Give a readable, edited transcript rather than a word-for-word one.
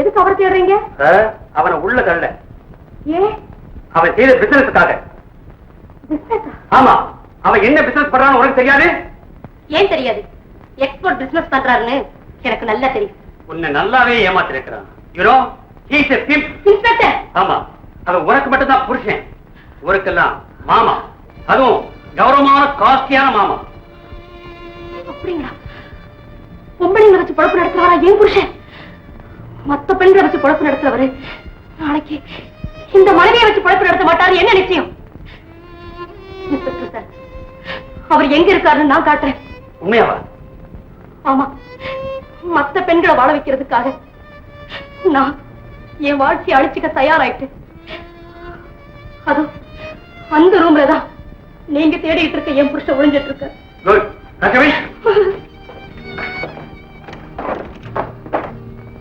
எதுக்கு அவரை தேடுறீங்க? அவனை உள்ள தள்ள. ஏன்? அவன் செய்த பிசினஸுக்காக. ஆமா, அவன் என்ன பிசினஸ் பண்றான்னு உனக்கு தெரியாது? ஏன் தெரியாது? எக்ஸ்போர்ட் பிசினஸ் பண்றாருன்னு எனக்கு நல்லா தெரியும். உன்னை நல்லாவே ஏமாத்திருக்கிறான். You know, he is a pimp. Inspector. ஆமா, அவன் உனக்கு மட்டும் தான் புருஷன், உனக்கெல்லாம் மாமா. அதுவும் கௌரவமான காஸ்ட்லியான மாமா. அப்படிங்களா? பொம்பளைங்களை வச்சு பொழப்பு நடத்துறவரா ஏன் புருஷன்? மத்த பெண்களை வச்சு பொழப்பு நடத்துறவரு நாளைக்கு இந்த மனைவியை வச்சு பொழப்பு நடத்த மாட்டாரு, என்ன நிச்சயம்? சார், அவர் எங்க இருக்காருன்னு நான் காட்டுறேன். உண்மையாவா? ஆமா, மத்த பெண்களை வாழ வைக்கிறதுக்காக நான் என் வாழ்க்கையை அழிச்சுக்க தயாராயிட்டேன். அது அந்த ரூம்ல தான் நீங்க தேடிட்டு இருக்க என் புருஷன் ஒளிஞ்சிட்டு இருக்க.